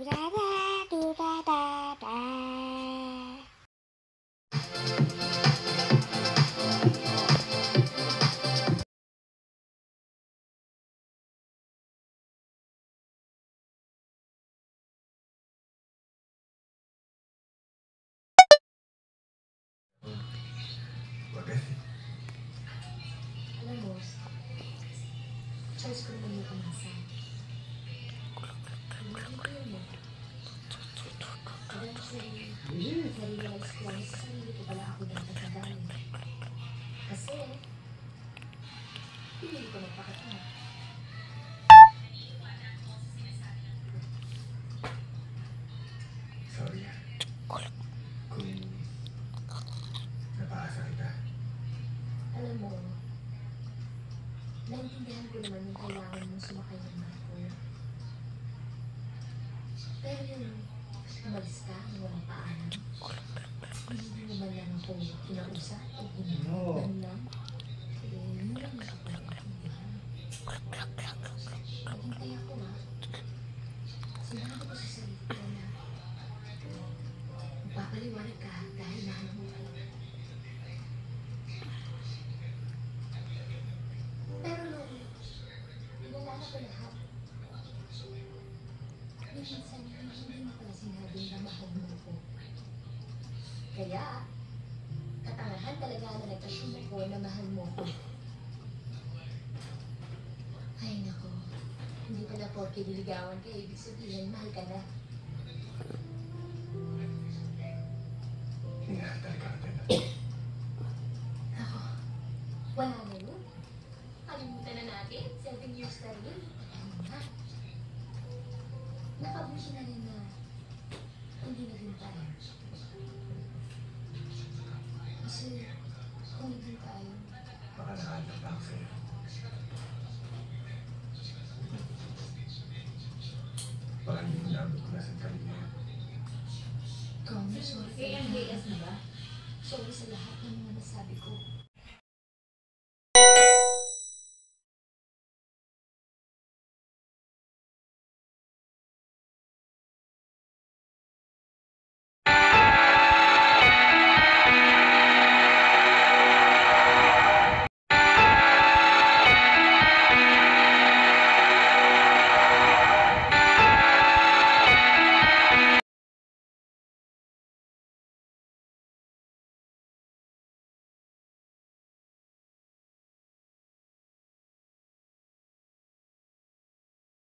Alam mo, choice ko naman yung umasa. Hindi ko yun eh. Eventually, na-realize ko lang sa sarili ko pala ako dapat nagaling. Kasi, pinili ko magpakatanga. Sorry. Kung napaasa kita. Alam mo, naintindihan ko naman yung kailangan mong sumakay ng barko. Pero yun, umalis ka ng walang paalam. Hindi mo man lang ako kinausap o man lang. Yun lang nakapagpapaintindihan. Naghintay ako Sinabi ko sa sarili ko na magpapaliwanag ka dahil mahal mo ko. Pero nung nilalaman ko lahat, minsan hindi mo pala sinabing na mahal mo ko. Kaya, katangahan talaga na nagkasyon ako na mahal mo ko. Ay nako, hindi pala porke diligawan ka, ibig sabihin mahal ka na. Hinahantar ka natin. Ako, wala na yun. Kalimutan na natin, 7 years na rin. Ano nga? Nakabusi na rin na hindi naging tayo. Kasi kung naging tayo, Baka nakahanap pa ako sa'yo. Baka hindi mo naabot ko na sa kanya. sorry. AMJS na ba? Sorry sa lahat ng mga nasabi ko.